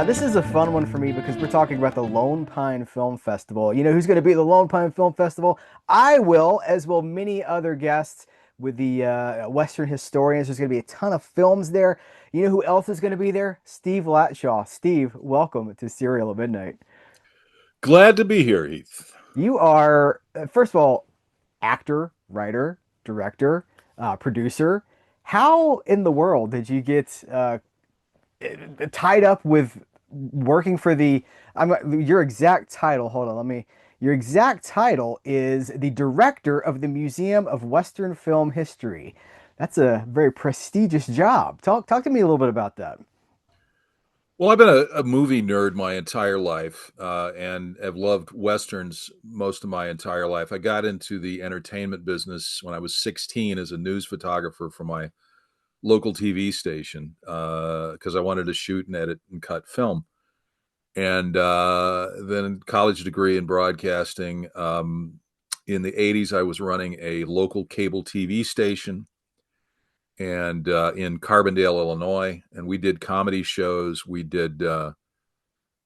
This is a fun one for me because we're talking about the Lone Pine Film Festival. You know who's going to be at the Lone Pine Film Festival? I will, as will many other guests with the Western historians. There's going to be a ton of films there. You know who else is going to be there? Steve Latshaw. Steve, welcome to Serial at Midnight. Glad to be here, Heath. You are, first of all, actor, writer, director, producer. How in the world did you get tied up with working for the your exact title, hold on, let me your exact title is the director of the Museum of Western Film History. That's a very prestigious job. Talk to me a little bit about that. Well, I've been a movie nerd my entire life and have loved Westerns most of my entire life. I got into the entertainment business when I was 16 as a news photographer for my local TV station because I wanted to shoot and edit and cut film. And then college degree in broadcasting. In the 80s, I was running a local cable TV station and in Carbondale, Illinois, and we did comedy shows. We did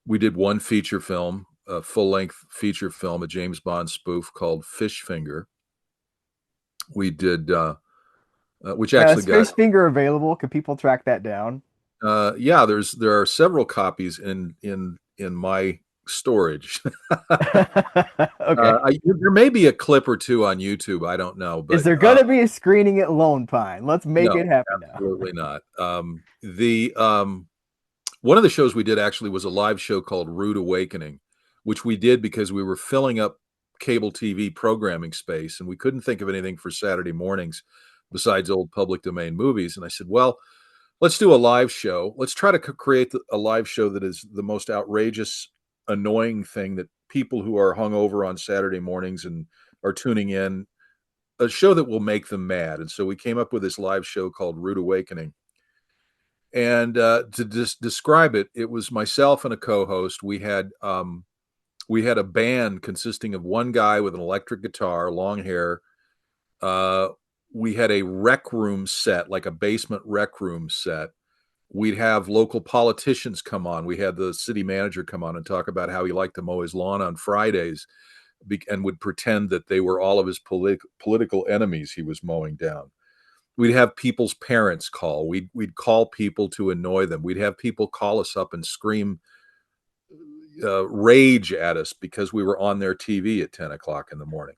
one feature film, a full length feature film, a James Bond spoof called Fish Finger. We did, which Yeah, actually is got, Fish Finger available? Can people track that down? yeah. There are several copies in my storage. Okay. There may be a clip or two on YouTube. I don't know, Is but there gonna be a screening at Lone Pine? Let's make no, it happen now. absolutely not. The One of the shows we did actually was a live show called Rude Awakening, which we did because we were filling up cable TV programming space and we couldn't think of anything for Saturday mornings besides old public domain movies. And I said, well, let's do a live show. Let's try to create a live show that is the most outrageous, annoying thing that people who are hungover on Saturday mornings and are tuning in, a show that will make them mad. And so we came up with this live show called Rude Awakening. And to just describe it, it was myself and a co-host. We had a band consisting of one guy with an electric guitar, long hair. Uh, we had a rec room set, like a basement rec room set. We'd have local politicians come on. We had the city manager come on and talk about how he liked to mow his lawn on Fridays and would pretend that they were all of his political enemies he was mowing down. We'd have people's parents call. We'd call people to annoy them. We'd have people call us up and scream rage at us because we were on their TV at 10 o'clock in the morning.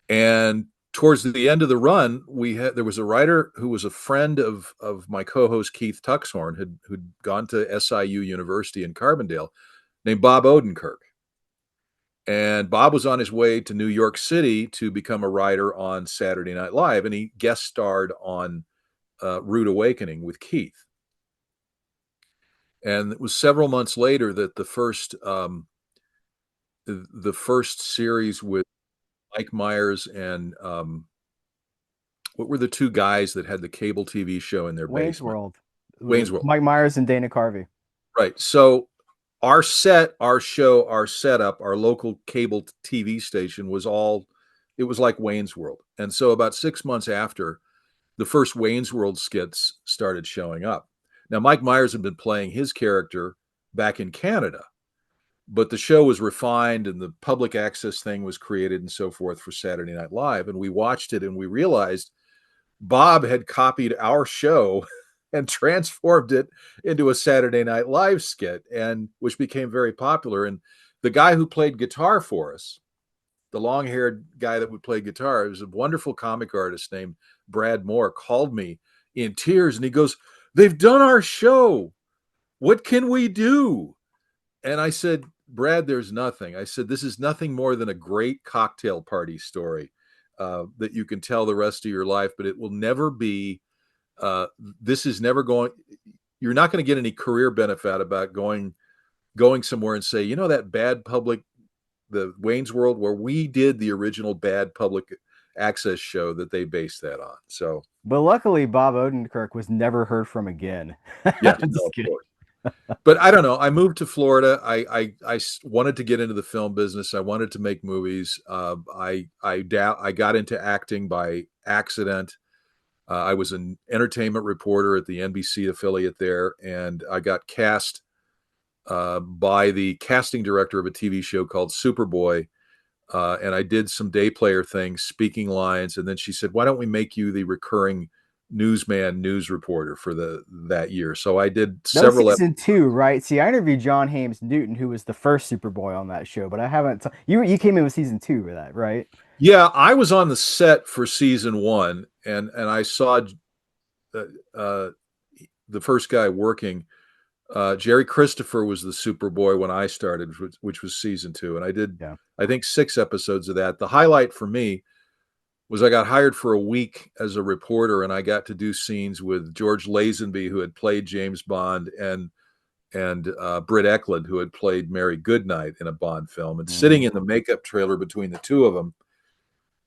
And towards the end of the run, there was a writer who was a friend of my co-host Keith Tuxhorn, who'd gone to SIU University in Carbondale, named Bob Odenkirk. And Bob was on his way to New York City to become a writer on Saturday Night Live, and he guest starred on Rude Awakening with Keith. And it was several months later that the first series with Mike Myers and what were the two guys that had the cable TV show in their Wayne's basement? World with Wayne's World. Mike Myers and Dana Carvey. Right. So our set, our show, our setup, our local cable TV station it was like Wayne's World. And so about 6 months after, the first Wayne's World skits started showing up. Now, Mike Myers had been playing his character back in Canada, but the show was refined and the public access thing was created and so forth for Saturday Night Live. And we watched it and we realized Bob had copied our show and transformed it into a Saturday Night Live skit, and which became very popular. And the guy who played guitar for us, the long-haired guy that would play guitar, it was a wonderful comic artist named Brad Moore, called me in tears and he goes, "They've done our show. What can we do?" And I said, "Brad, there's nothing." I said, "This is nothing more than a great cocktail party story that you can tell the rest of your life, but it will never be, this is never going, you're not going to get any career benefit about going somewhere and say, you know, that bad public, the Wayne's World, where we did the original bad public access show that they based that on." So, But luckily, Bob Odenkirk was never heard from again. yes, I'm no, just of kidding. course. But I don't know. I moved to Florida. I wanted to get into the film business. I wanted to make movies. I got into acting by accident. I was an entertainment reporter at the NBC affiliate there, and I got cast by the casting director of a TV show called Superboy. And I did some day player things, speaking lines, and then she said, "Why don't we make you the recurring newsman, news reporter for the that year?" So I did That was several. season two, right? See, I interviewed John Hames Newton, who was the first Superboy on that show, but I haven't. You came in with season two for that, right? Yeah, I was on the set for season one, and I saw uh, uh, the first guy working. Jerry Christopher was the Superboy when I started, which was season two, and I did, Yeah. I think, 6 episodes of that. The highlight for me was I got hired for a week as a reporter, and I got to do scenes with George Lazenby, who had played James Bond, and Britt Eklund, who had played Mary Goodnight in a Bond film, and sitting Hmm. in the makeup trailer between the two of them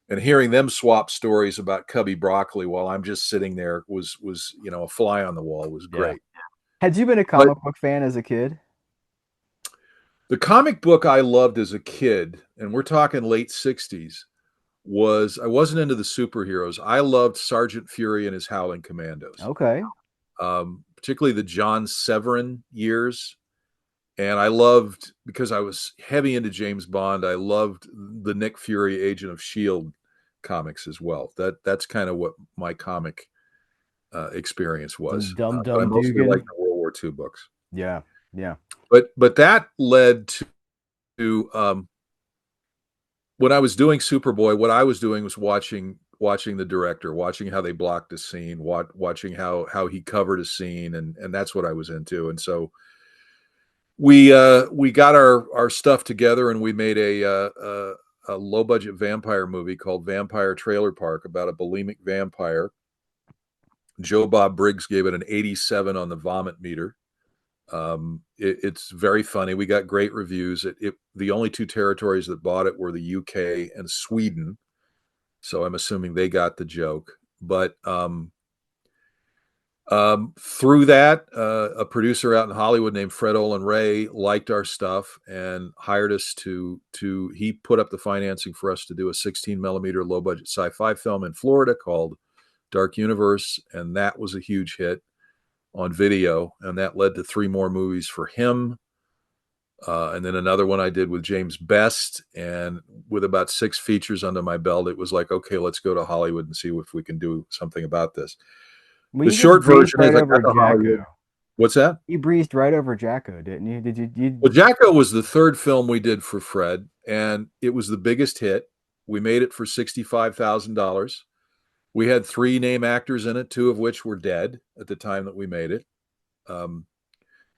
and hearing them swap stories about Cubby Broccoli while I'm just sitting there was a fly on the wall. Was Yeah. great. Had you been a But comic book fan as a kid? the comic book I loved as a kid, and we're talking late '60s, was I wasn't into the superheroes. I loved Sergeant Fury and his Howling Commandos, Okay. particularly the John Severin years. And I loved, because I was heavy into James Bond, I loved the Nick Fury Agent of Shield comics as well. That's kind of what my comic experience was. Some Dum But I Dum mostly liked Dugan. the World War II books. Yeah. Yeah. But that led to when I was doing Superboy, what I was doing was watching the director, watching how they blocked a scene, watching how he covered a scene, and that's what I was into. And so we got our stuff together, and we made a low budget vampire movie called Vampire Trailer Park about a bulimic vampire. Joe Bob Briggs gave it an 87 on the vomit meter. It's very funny. We got great reviews. The only two territories that bought it were the UK and Sweden, so I'm assuming they got the joke. But through that, a producer out in Hollywood named Fred Olin Ray liked our stuff and hired us to. He put up the financing for us to do a 16 millimeter low budget sci-fi film in Florida called Dark Universe, and that was a huge hit on video, and that led to 3 more movies for him. And then another one I did with James Best, and with about 6 features under my belt, it was like, okay, let's go to Hollywood and see if we can do something about this. Well, The you just short breezed version is right I got over to Hollywood. Jacko. What's that? You breezed right over Jacko, didn't you? Did you? Well, Jacko was the third film we did for Fred, and it was the biggest hit. We made it for $65,000. We had 3 name actors in it, 2 of which were dead at the time that we made it. Um,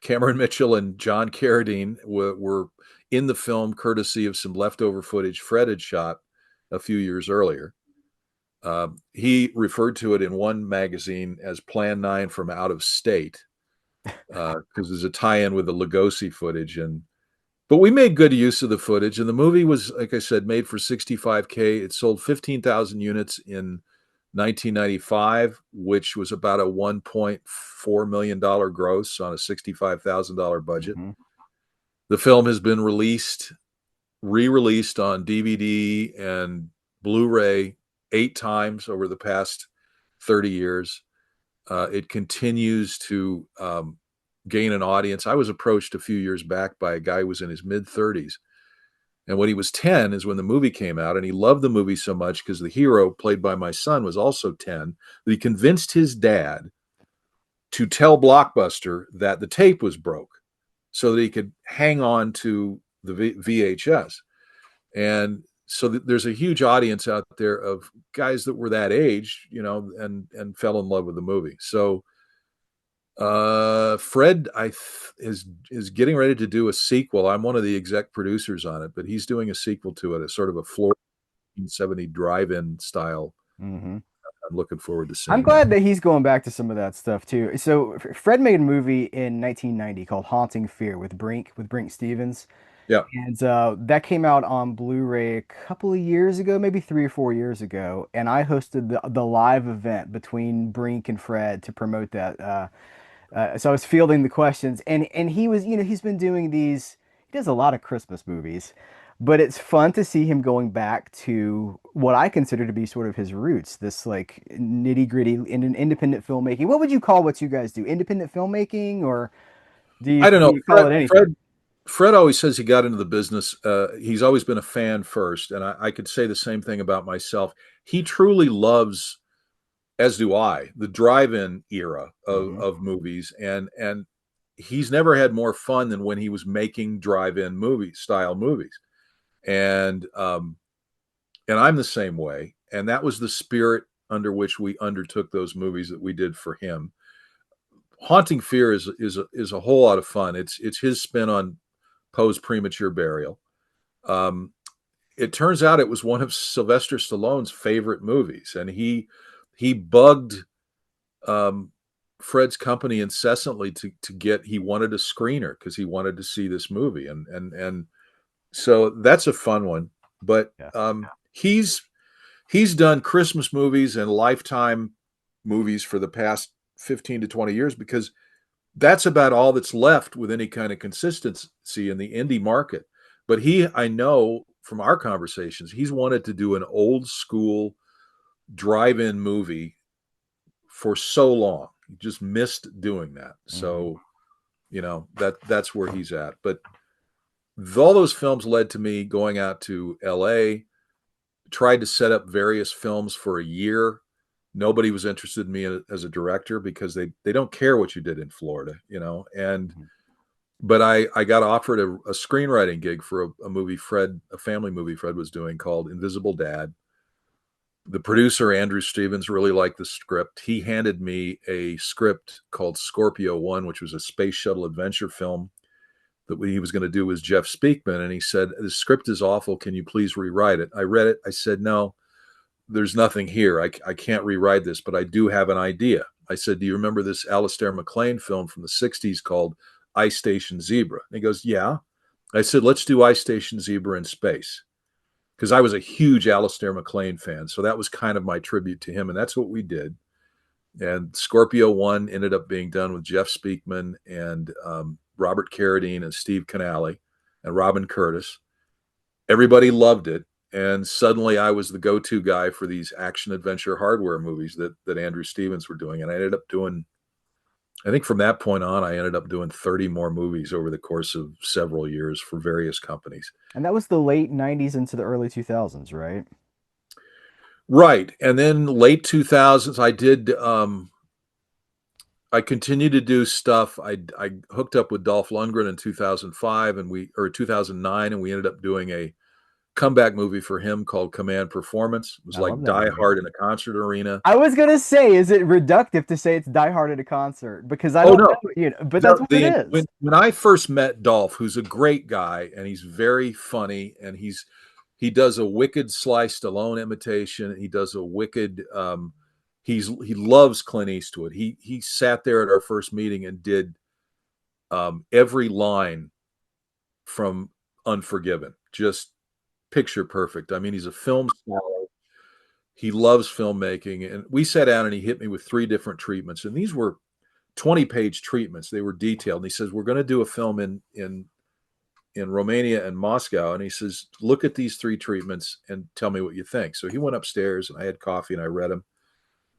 Cameron Mitchell and John Carradine were in the film courtesy of some leftover footage Fred had shot a few years earlier. He referred to it in one magazine as Plan 9 from Out of State, because there's a tie-in with the Lugosi footage. But we made good use of the footage, and the movie was, like I said, made for 65K. It sold 15,000 units in 1995, which was about a $1.4 million gross on a $65,000 budget. Mhm. The film has been re-released on DVD and Blu-ray 8 times over the past 30 years. It continues to gain an audience. I was approached a few years back by a guy who was in his mid 30s. And when he was 10 is when the movie came out. And he loved the movie so much because the hero, played by my son, was also 10, that he convinced his dad to tell Blockbuster that the tape was broke so that he could hang on to the VHS. And so there's a huge audience out there of guys that were that age, and fell in love with the movie. So Fred is getting ready to do a sequel. I'm one of the exec producers on it, but he's doing a sequel to it, a sort of a Florida 1970 drive-in style. Hmm. I'm looking forward to I'm seeing that. glad that he's going back to some of that stuff too. So Fred made a movie in 1990 called Haunting Fear with Brink Stevens, Yeah. and that came out on Blu-ray a couple of years ago, maybe 3 or 4 years ago. And I hosted the live event between Brink and Fred to promote that. So I was fielding the questions, and he was, he's been doing these. He does a lot of Christmas movies, but it's fun to see him going back to what I consider to be sort of his roots, this like nitty gritty in an independent filmmaking. What would you call what you guys do? Independent filmmaking or Do I don't know. you call it anything? Fred always says he got into the business. He's always been a fan first, and I could say the same thing about myself. He truly loves, as do I, the drive-in era Hmm. of movies, and he's never had more fun than when he was making drive-in movie style movies. And and I'm the same way. And that was the spirit under which we undertook those movies that we did for him. Haunting Fear is a whole lot of fun. It's his spin on Poe's premature burial. Um, it turns out it was one of Sylvester Stallone's favorite movies, and he bugged um, Fred's company incessantly to get. He wanted a screener because he wanted to see this movie, and so that's a fun one. But Yeah. he's done Christmas movies and Lifetime movies for the past 15 to 20 years because that's about all that's left with any kind of consistency in the indie market. But I know from our conversations, he's wanted to do an old school drive-in movie for so long. He just missed doing that. Hmm. So, that's where he's at. But all those films led to me going out to LA, tried to set up various films for a year. Nobody was interested in me as a director because they don't care what you did in Florida. And Hmm. but I got offered a screenwriting gig for a family movie Fred was doing called Invisible Dad. The producer, Andrew Stevens, really liked the script. He handed me a script called Scorpio One, which was a space shuttle adventure film that he was going to do with Jeff Speakman. And he said, "The script is awful. Can you please rewrite it?" I read it. I said, "No, there's nothing here. I can't rewrite this, but I do have an idea." I said, "Do you remember this Alistair MacLean film from the 60s called Ice Station Zebra?" And he goes, "Yeah." I said, "Let's do Ice Station Zebra in space." Because I was a huge Alistair MacLean fan. So that was kind of my tribute to him. And that's what we did. And Scorpio One ended up being done with Jeff Speakman and Robert Carradine and Steve Canale and Robin Curtis. Everybody loved it. And suddenly I was the go-to guy for these action adventure hardware movies that Andrew Stevens were doing. And I ended up doing, I think from that point on, I ended up doing 30 more movies over the course of several years for various companies. And that was the late 90s into the early 2000s, right? Right. And then late 2000s, I continued to do stuff. I hooked up with Dolph Lundgren in 2005 or 2009, and we ended up doing a comeback movie for him called Command Performance. It was I love like that Die movie. Hard in a concert arena. I was gonna say, is it reductive to say it's Die Hard at a concert? Because I Oh don't no. know, but that's No, what it is. when I first met Dolph, who's a great guy and he's very funny and he does a wicked Sly Stallone imitation. He does a wicked. He loves Clint Eastwood. He sat there at our first meeting and did every line from Unforgiven, just picture perfect. I mean, he's a film star. He loves filmmaking, and we sat down and he hit me with three different treatments, and these were 20-page treatments. They were detailed. And he says, "We're going to do a film in Romania and Moscow." And he says, "Look at these three treatments and tell me what you think." So he went upstairs and I had coffee and I read them.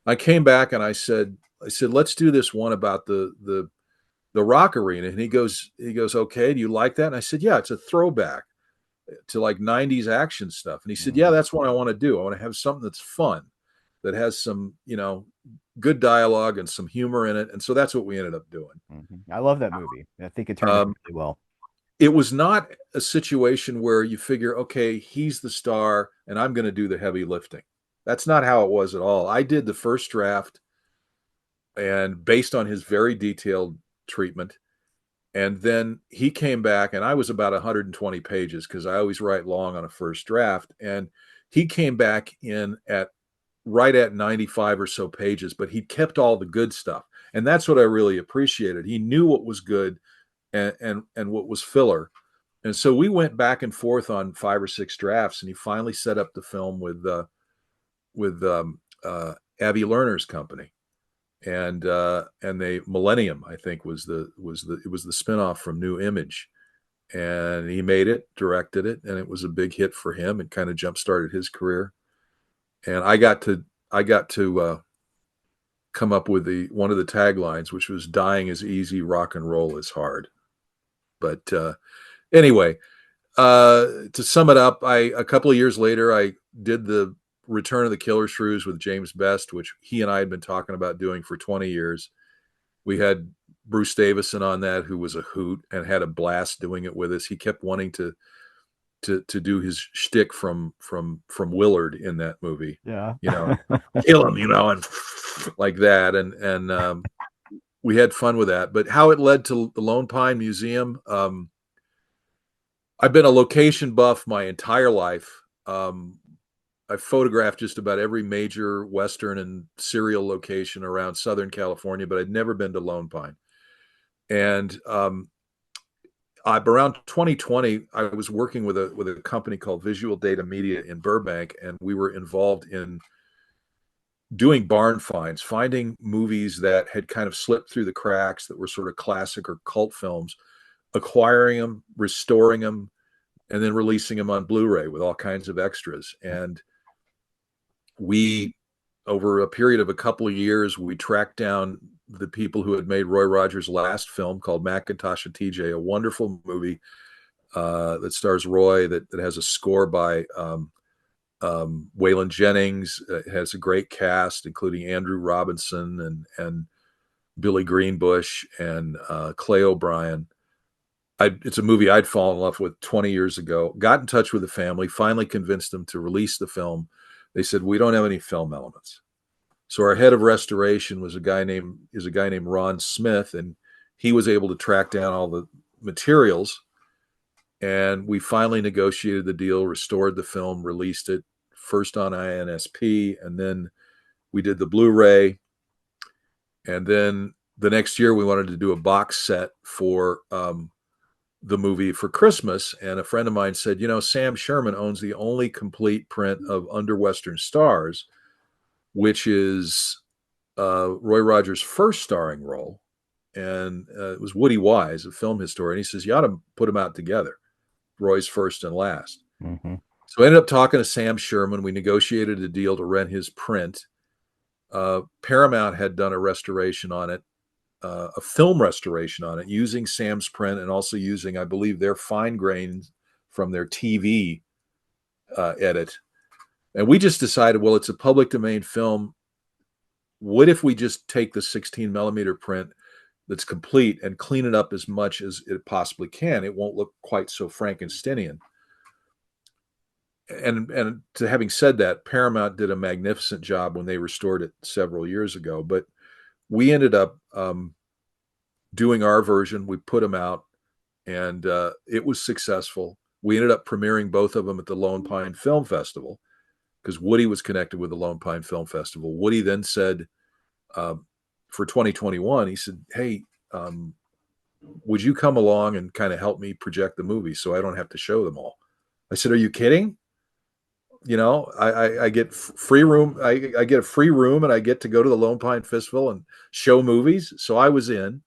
I came back and I said, "Let's do this one about the rock arena." And he goes, "Okay, do you like that?" And I said, "Yeah, it's a throwback to like 90s action stuff." And he said, "Yeah, Hmm. that's what I want to do. I want to have something that's fun, that has some, good dialogue and some humor in it." And so that's what we ended up doing. I love that movie. I think it turned out Um, really well. it was not a situation where you figure, okay, he's the star and I'm going to do the heavy lifting. That's not how it was at all. I did the first draft and based on his very detailed treatment. And then he came back, and I was about 120 pages because I always write long on a first draft. And he came back in at right at 95 or so pages, but he kept all the good stuff. And that's what I really appreciated. He knew what was good and what was filler. And so we went back and forth on five or six drafts, and he finally set up the film with Abbie Lerner's company, and they Millennium, I think, was the spinoff from New Image, and he made it, directed it, and it was a big hit for him. It kind of jump started his career, and I got to come up with the one of the taglines, which was "Dying is easy, rock and roll is hard." But anyway, to sum it up, I a couple of years later I did the Return of the Killer Shrews with James Best, which he and I had been talking about doing for 20 years. We had Bruce Davison on that, who was a hoot and had a blast doing it with us. He kept wanting to do his shtick from Willard in that movie, Yeah. you know, kill him, and like that, and we had fun with that. But how it led to the Lone Pine Museum, I've been a location buff my entire life. I've photographed just about every major Western and serial location around Southern California, but I'd never been to Lone Pine. And around 2020, I was working with a company called Visual Data Media in Burbank, and we were involved in doing barn finds, finding movies that had kind of slipped through the cracks that were sort of classic or cult films, acquiring them, restoring them, and then releasing them on Blu-ray with all kinds of extras. And we, over a period of a couple of years, we tracked down the people who had made Roy Rogers' last film called Macintosh and TJ, a wonderful movie that stars Roy, that has a score by Waylon Jennings. It has a great cast, including Andrew Robinson and Billy Greenbush and Clay O'Brien. It's a movie I'd fallen in love with 20 years ago. Got in touch with the family, finally convinced them to release the film. They said, we don't have any film elements. So our head of restoration was a guy named Ron Smith, and he was able to track down all the materials. And we finally negotiated the deal, restored the film, released it first on INSP, and then we did the Blu-ray. And then the next year, we wanted to do a box set for the movie for Christmas. And a friend of mine said, Sam Sherman owns the only complete print of Under Western Stars, which is Roy Rogers' first starring role. And it was Woody Wise, a film historian. He says, you ought to put them out together, Roy's first and last. Hmm. So I ended up talking to Sam Sherman. We negotiated a deal to rent his print. Paramount had done a restoration on it, a film restoration on it, using Sam's print and also using, I believe, their fine grains from their TV edit. And we just decided, well, it's a public domain film. What if we just take the 16 millimeter print that's complete and clean it up as much as it possibly can? It won't look quite so Frankensteinian. And to having said that, Paramount did a magnificent job when they restored it several years ago. But we ended up doing our version. We put them out, and it was successful. We ended up premiering both of them at the Lone Pine Film Festival because Woody was connected with the Lone Pine Film Festival. Woody then said, for 2021, he said, hey, would you come along and kind of help me project the movie so I don't have to show them all? I said, are you kidding? I get free room. I get a free room and I get to go to the Lone Pine Festival and show movies. So I was in,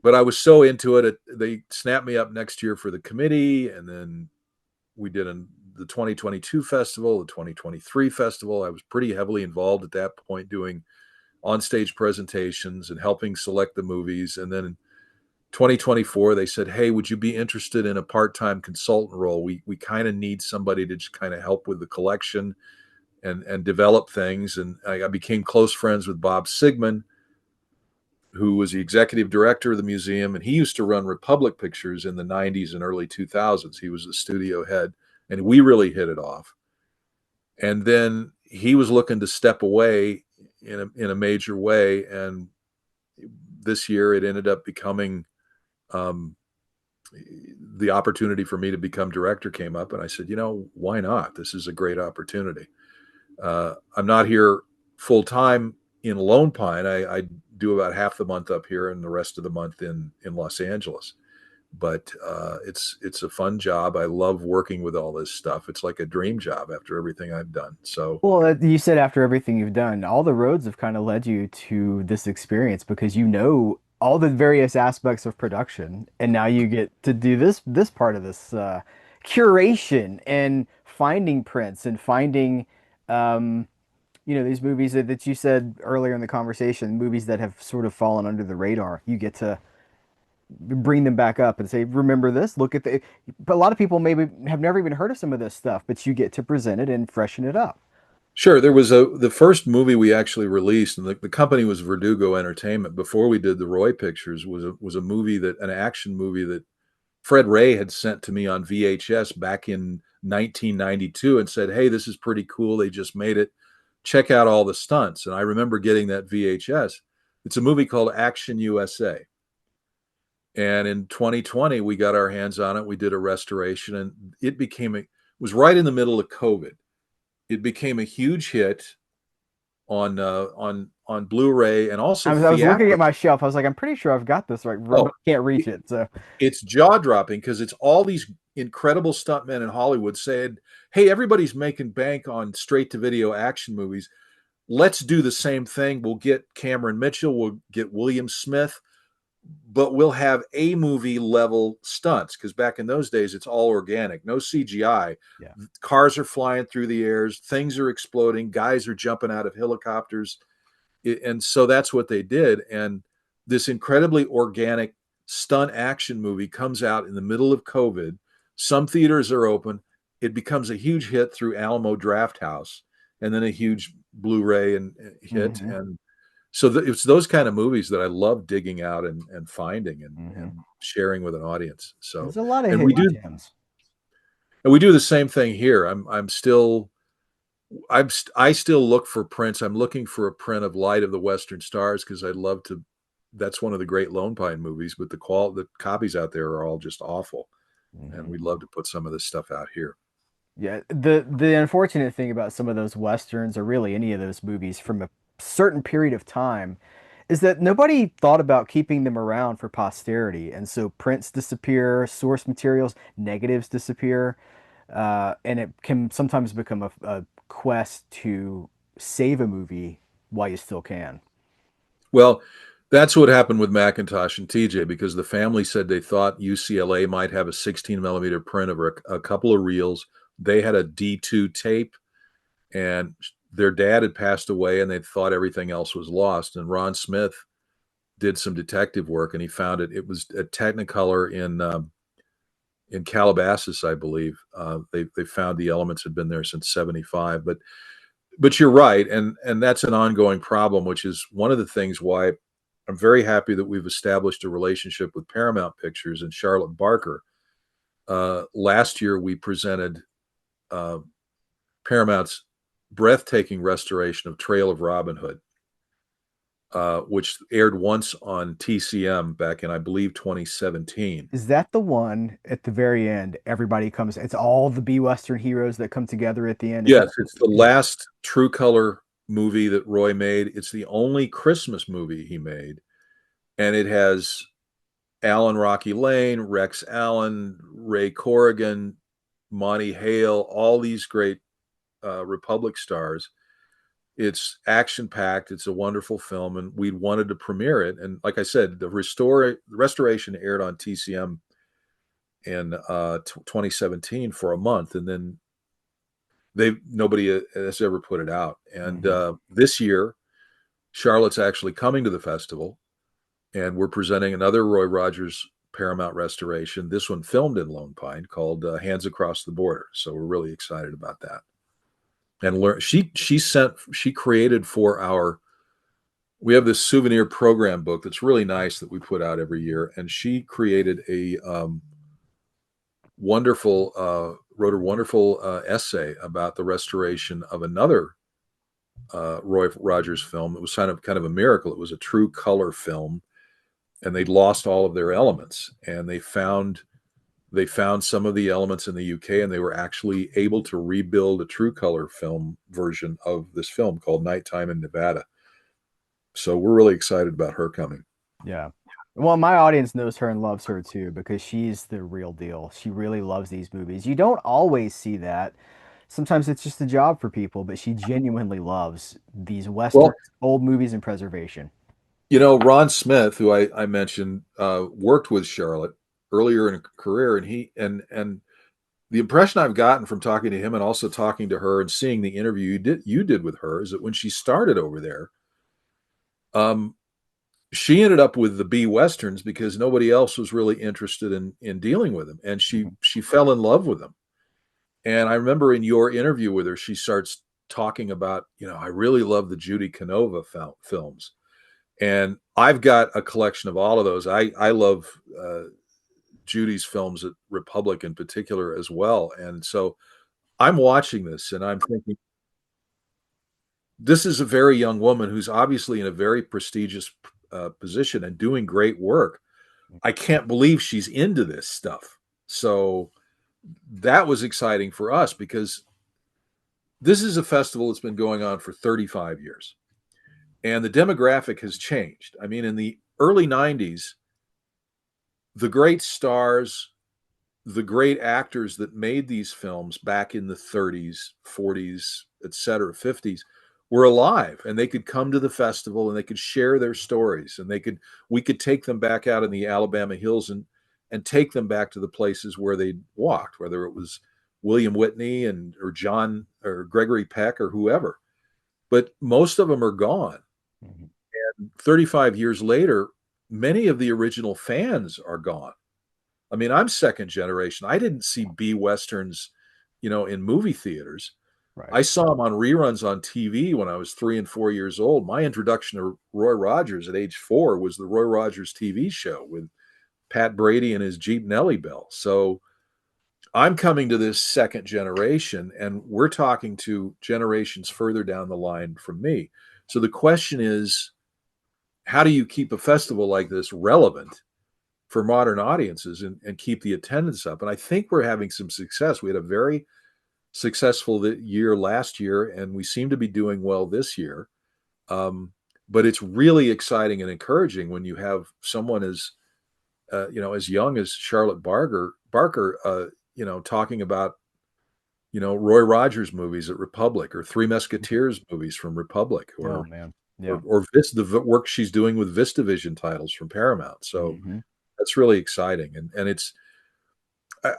but I was so into it. They snapped me up next year for the committee. And then we did the 2022 festival, the 2023 festival. I was pretty heavily involved at that point doing onstage presentations and helping select the movies. And then in 2024, they said, hey, would you be interested in a part-time consultant role? We kind of need somebody to just kind of help with the collection and develop things. And I became close friends with Bob Sigmund, who was the executive director of the museum. And he used to run Republic Pictures in the 90s and early 2000s. He was the studio head, and we really hit it off. And then he was looking to step away in a major way. And this year it ended up becoming the opportunity for me to become director came up, and I said, why not? This is a great opportunity. I'm not here full time in Lone Pine. I do about half the month up here and the rest of the month in Los Angeles. But it's a fun job. I love working with all this stuff. It's like a dream job after everything I've done. So Well, you said after everything you've done, all the roads have kind of led you to this experience because you know all the various aspects of production, and now you get to do this part of this curation and finding prints and finding these movies that you said earlier in the conversation, movies that have sort of fallen under the radar. You get to bring them back up and say, remember this, look at the, but a lot of people maybe have never even heard of some of this stuff, but you get to present it and freshen it up. Sure, there was the first movie we actually released, and the company was Verdugo Entertainment. Before we did the Roy pictures, was a movie that an action movie that Fred Ray had sent to me on VHS back in 1992 and said, "Hey, this is pretty cool. They just made it. Check out all the stunts." And I remember getting that VHS. It's a movie called Action USA. And in 2020, we got our hands on it. We did a restoration, and it was right in the middle of COVID. It became a huge hit on Blu-ray and also I was looking at theatrical. my shelf. I was like, I'm pretty sure I've got this right, but Oh, I can't reach it, it. So, it's jaw-dropping because it's all these incredible stuntmen in Hollywood saying, "Hey, everybody's making bank on straight-to-video action movies. Let's do the same thing. We'll get Cameron Mitchell, we'll get William Smith, but we'll have a movie level stunts because back in those days it's all organic, no CGI. yeah. Cars are flying through the airs, things are exploding, guys are jumping out of helicopters, and so that's what they did. And this incredibly organic stunt action movie comes out in the middle of COVID. Some theaters are open. It becomes a huge hit through Alamo Draft House, and then a huge Blu-ray and hit. Hmm. And so it's those kind of movies that I love digging out and finding Hmm. and sharing with an audience. There's So, a lot of and we hidden do gems. and we do the same thing here. I still look for prints. I'm looking for a print of Light of the Western Stars because I'd love to. That's one of the great Lone Pine movies, but the copies out there are all just awful, and Hmm. we'd love to put some of this stuff out here. Yeah, the unfortunate thing about some of those westerns or really any of those movies from a certain period of time is that nobody thought about keeping them around for posterity. And so prints disappear, source materials, negatives disappear, and it can sometimes become a quest to save a movie while you still can. Well, that's what happened with Macintosh and TJ because the family said they thought UCLA might have a 16 millimeter print of a couple of reels. They had a D2 tape, and their dad had passed away, and they thought everything else was lost. And Ron Smith did some detective work, and he found it. It was a Technicolor in Calabasas, I believe. They found the elements had been there since '75, but you're right, and that's an ongoing problem, which is one of the things why I'm very happy that we've established a relationship with Paramount Pictures and Charlotte Barker. Last year, we presented uh, Paramount's breathtaking restoration of Trail of Robin Hood, which aired once on TCM back in, I believe, 2017. Is that the one at the very end? Everybody comes, it's all the B Western heroes that come together at the end. Is that, Yes, it's the yeah. last true color movie that Roy made. It's the only Christmas movie he made, and it has Alan Rocky Lane, Rex Allen, Ray Corrigan, Monty Hale, all these great Republic stars. It's action packed. It's a wonderful film, and we wanted to premiere it. And like I said, the restoration aired on TCM in 2017 for a month, and then they nobody has ever put it out. And Mhm. this year, Charlotte's actually coming to the festival, and we're presenting another Roy Rogers Paramount restoration. This one filmed in Lone Pine, called Hands Across the Border. So we're really excited about that. And she created for our we have this souvenir program book that's really nice that we put out every year, and she created a wrote a wonderful essay about the restoration of another Roy Rogers film. It was kind of a miracle. It was a true color film, and they'd lost all of their elements, and they found some of the elements in the UK, and they were actually able to rebuild a true color film version of this film called Nighttime in Nevada. So we're really excited about her coming. Yeah. Well, my audience knows her and loves her too because she's the real deal. She really loves these movies. You don't always see that. Sometimes it's just a job for people, but she genuinely loves these Well, westerns, old movies, and preservation. Ron Smith, who I mentioned, worked with Charlotte earlier in her career, and the impression I've gotten from talking to him and also talking to her and seeing the interview you did with her is that when she started over there, um, she ended up with the B westerns because nobody else was really interested in dealing with them, and Mhm. she fell in love with them. And I remember in your interview with her, she starts talking about, I really love the Judy Canova films, and I've got a collection of all of those. I love Judy's films at Republic in particular as well, and so I'm watching this and I'm thinking, this is a very young woman who's obviously in a very prestigious position and doing great work. I can't believe she's into this stuff. So that was exciting for us because this is a festival that's been going on for 35 years and the demographic has changed. I mean, in the early 90s, the great stars, the great actors that made these films back in the 30s, 40s, et cetera, 50s were alive and they could come to the festival and they could share their stories and we could take them back out in the Alabama hills and take them back to the places where they walked, whether it was William Whitney and or John or Gregory Peck or whoever. But most of them are gone. Mhm. 35 years later, many of the original fans are gone. I mean, I'm second generation. I didn't see B westerns, in movie theaters. Right. I saw them on reruns on TV when I was 3 and 4 years old. My introduction to Roy Rogers at age 4 was the Roy Rogers TV show with Pat Brady and his Jeep Nellie Bell. So I'm coming to this second generation, and we're talking to generations further down the line from me. So the question is, how do you keep a festival like this relevant for modern audiences and keep the attendance up? And I think we're having some success. We had a very successful year last year, and we seem to be doing well this year. Um, but it's really exciting and encouraging when you have someone as young as Charlotte Barker, talking about Roy Rogers movies at Republic or Three Musketeers movies from Republic, Oh or man. or, Yeah. or the work she's doing with VistaVision titles from Paramount. So Hmm. that's really exciting, and it's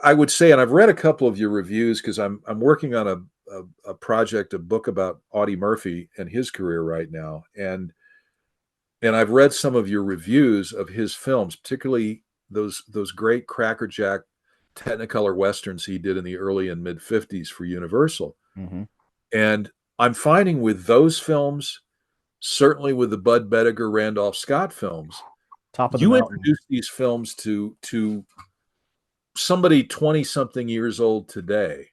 I would say, and I've read a couple of your reviews because I'm working on a project, a book about Audie Murphy and his career right now, and I've read some of your reviews of his films, particularly those great crackerjack Technicolor westerns he did in the early and mid '50s for Universal, Hmm. and I'm finding with those films, certainly with the Bud Bediger, Randolph Scott films, Top of the you mountain. introduce these films to somebody 20 something years old today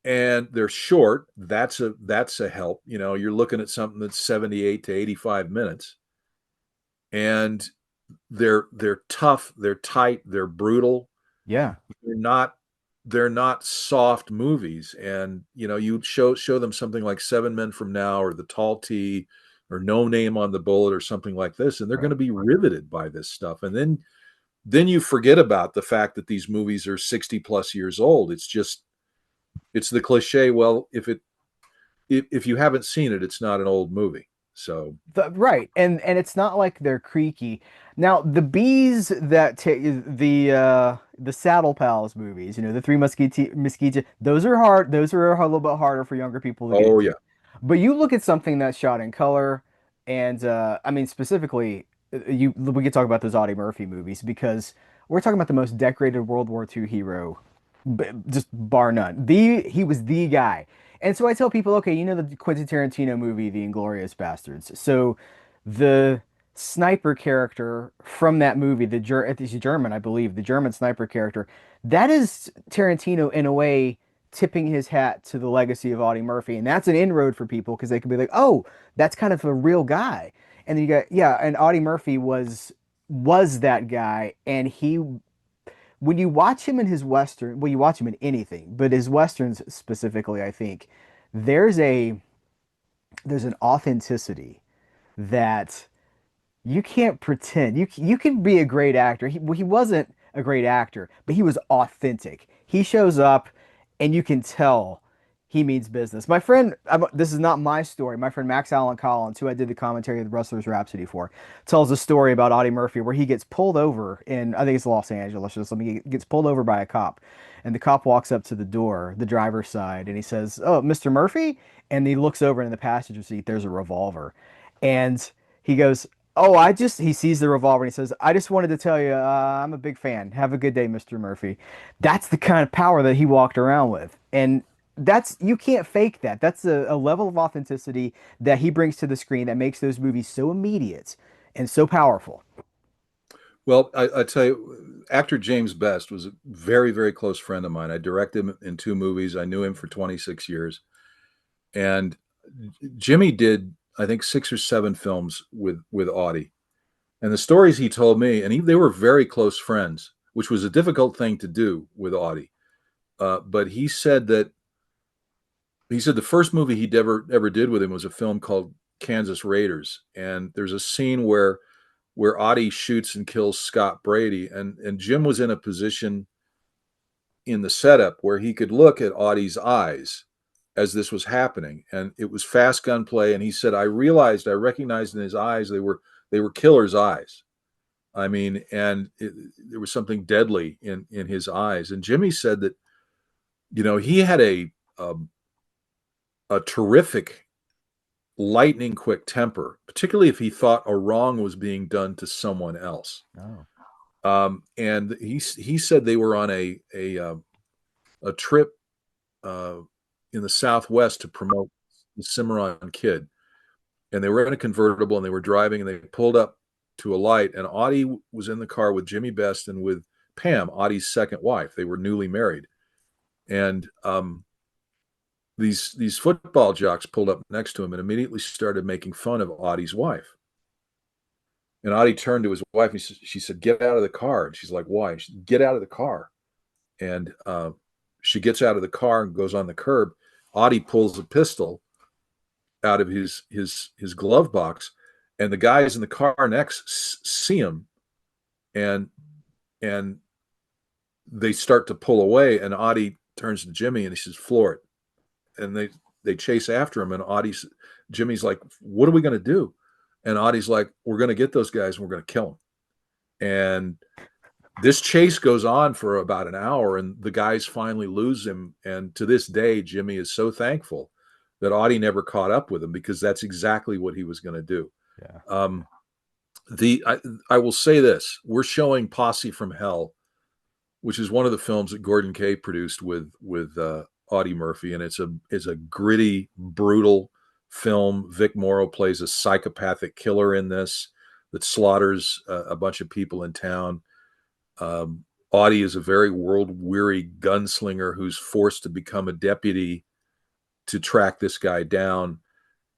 and they're short. That's a help. You're looking at something that's 78 to 85 minutes, and they're tough, they're tight, they're brutal. Yeah. They're not they're not soft movies. And you show them something like Seven Men from Now or The Tall T or No Name on the Bullet or something like this, and they're going Right. to be riveted by this stuff. And then you forget about the fact that these movies are 60 plus years old. It's the cliche. Well, if you haven't seen it, it's not an old movie. So Right, and it's not like they're creaky. Now, the bees that the Saddle Pals movies, the Three Musketeers, those are hard. Those are a little bit harder for younger people to get oh yeah. into. But you look at something that's shot in color, and I mean specifically, we could talk about those Audie Murphy movies because we're talking about the most decorated World War II hero, just bar none. He was the guy. And so I tell people, okay, the Quentin Tarantino movie, The Inglourious Bastards. So the sniper character from that movie, he's German, I believe, the German sniper character, that is Tarantino in a way tipping his hat to the legacy of Audie Murphy. And that's an inroad for people because they could be like, oh, that's kind of a real guy. And then you got, yeah, and Audie Murphy was that guy, and he when you watch him in his Western, well, you watch him in anything, but his Westerns specifically, I think there's a there's an authenticity that you can't pretend. You can be a great actor. He wasn't a great actor, but he was authentic. He shows up, and you can tell he means business. My friend, this is not my story. My friend Max Allen Collins, who I did the commentary of the Wrestler's Rhapsody for, tells a story about Audie Murphy where he gets pulled over in, I think it's Los Angeles or something. He gets pulled over by a cop, and the cop walks up to the door, the driver's side, and he says, "Oh, Mr. Murphy," and he looks over in the passenger seat. There's a revolver, and he goes, Oh, he sees the revolver and he says, I just wanted to tell you, I'm a big fan. Have a good day, Mr. Murphy. That's the kind of power that he walked around with. And you can't fake that. That's a level of authenticity that he brings to the screen that makes those movies so immediate and so powerful. Well, I tell you, actor James Best was a very, very close friend of mine. I directed him in two movies. I knew him for 26 years. And Jimmy did, I think, six or seven films with Audie. And the stories he told me, and they were very close friends, which was a difficult thing to do with Audie. But he said the first movie he ever did with him was a film called Kansas Raiders, and there's a scene where Audie shoots and kills Scott Brady, and Jim was in a position in the setup where he could look at Audie's eyes as this was happening, and it was fast gunplay. And he said, I recognized in his eyes they were killer's eyes. I mean, there was something deadly in his eyes. And Jimmy said that he had a terrific lightning quick temper, particularly if he thought a wrong was being done to someone else. Oh. And he said they were on a trip uh, in the Southwest to promote the Cimarron Kid, and they were in a convertible and they were driving and they pulled up to a light, and Audie was in the car with Jimmy Best and with Pam, Audie's second wife. They were newly married, and these football jocks pulled up next to him and immediately started making fun of Audie's wife. And Audie turned to his wife and she said, "Get out of the car." And she's like, "Why?" She said, "Get out of the car." And she gets out of the car and goes on the curb. Audie pulls a pistol out of his glove box, and the guys in the car next see him, and and they start to pull away. And Audie turns to Jimmy and he says, "Floor it." And they chase after him. And Jimmy's like, "What are we going to do?" And Audie's like, "We're going to get those guys and we're going to kill them." And this chase goes on for about an hour, and the guys finally lose him. And to this day, Jimmy is so thankful that Audie never caught up with him, because that's exactly what he was going to do. Yeah. Um, I will say this: we're showing Posse from Hell, which is one of the films that Gordon Kay produced with Audie Murphy, and it's a gritty, brutal film. Vic Morrow plays a psychopathic killer in this that slaughters a bunch of people in town. Audie is a very world-weary gunslinger who's forced to become a deputy to track this guy down.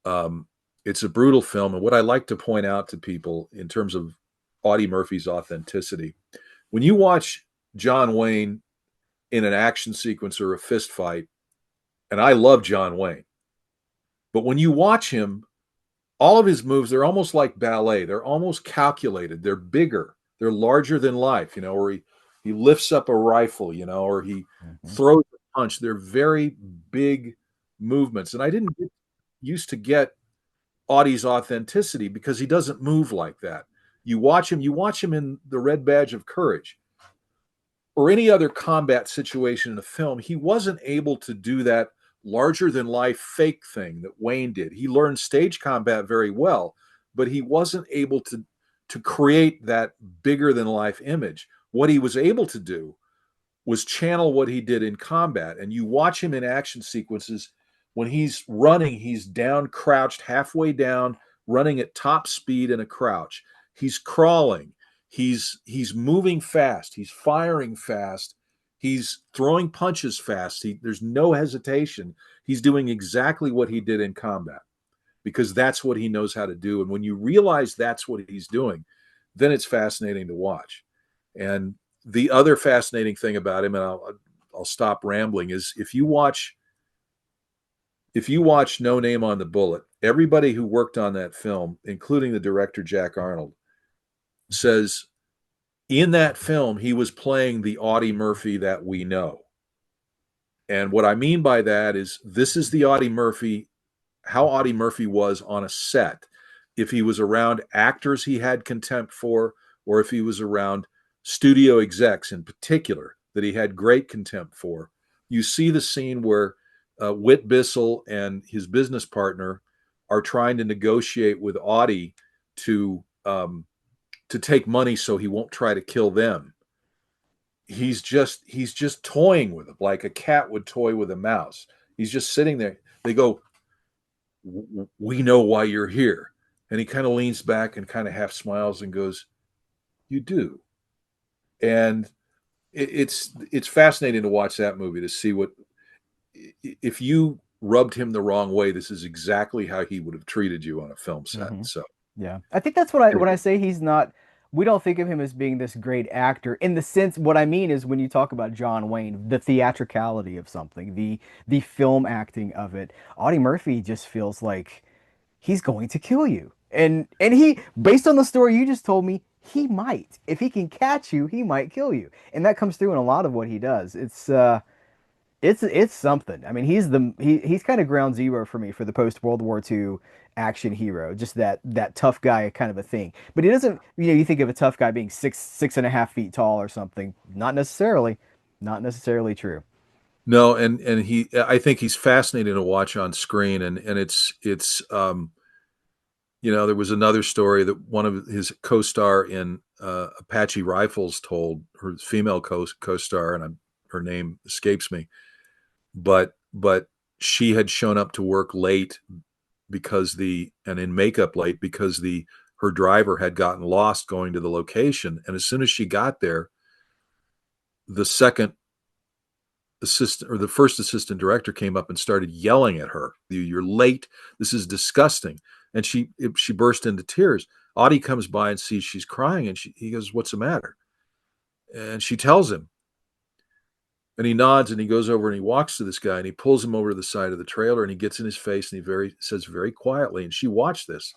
Um, it's a brutal film, and what I like to point out to people in terms of Audie Murphy's authenticity, when you watch John Wayne in an action sequence or a fist fight, and I love John Wayne, but when you watch him, all of his moves, they're almost like ballet. They're almost calculated. They're bigger. They're larger than life, or he lifts up a rifle, or he Hmm. throws a punch. They're very big movements. And I didn't get used to get Audie's authenticity because he doesn't move like that. You watch him in The Red Badge of Courage or any other combat situation in a film. He wasn't able to do that larger than life fake thing that Wayne did. He learned stage combat very well, but he wasn't able to create that bigger than life image. What he was able to do was channel what he did in combat. And you watch him in action sequences. When he's running, he's down, crouched, halfway down, running at top speed in a crouch. He's crawling. He's moving fast. He's firing fast. He's throwing punches fast. There's no hesitation. He's doing exactly what he did in combat because that's what he knows how to do. And when you realize that's what he's doing, then it's fascinating to watch. And the other fascinating thing about him, and I'll stop rambling, is if you watch No Name on the Bullet, everybody who worked on that film, including the director Jack Arnold, says in that film he was playing the Audie Murphy that we know. And what I mean by that is this is the Audie Murphy, how Audie Murphy was on a set. If he was around actors he had contempt for, or if he was around studio execs in particular that he had great contempt for. You see the scene where Whit Bissell and his business partner are trying to negotiate with Audie to um, to take money so he won't try to kill them. He's just toying with them like a cat would toy with a mouse. He's just sitting there. They go, "We know why you're here," and he kind of leans back and kind of half smiles and goes, "You do." And it's fascinating to watch that movie to see what if you rubbed him the wrong way. This is exactly how he would have treated you on a film set. Hmm. So Yeah. I think that's what I pretty when I good. say he's not, we don't think of him as being this great actor in the sense, what I mean is when you talk about John Wayne, the theatricality of something, the film acting of it. Audie Murphy just feels like he's going to kill you. And he, based on the story you just told me, he might. If he can catch you, he might kill you. And that comes through in a lot of what he does. It's something. I mean, he's kind of ground zero for me for the post World War II action hero. Just that tough guy kind of a thing. But he doesn't, you think of a tough guy being 6.5 feet tall or something. Not necessarily. Not necessarily true. No, and he I think he's fascinating to watch on screen, and there was another story that one of his co-star in Apache Rifles told, her female co-star, and her name escapes me, but she had shown up to work late and in makeup late because the her driver had gotten lost going to the location, and as soon as she got there, the second assistant or the first assistant director came up and started yelling at her. You're late. This is disgusting. And she burst into tears. Audie comes by and sees she's crying, and he goes, "What's the matter?" And she tells him, and he nods and he goes over and he walks to this guy and he pulls him over to the side of the trailer and he gets in his face and he says very quietly, and she watched this,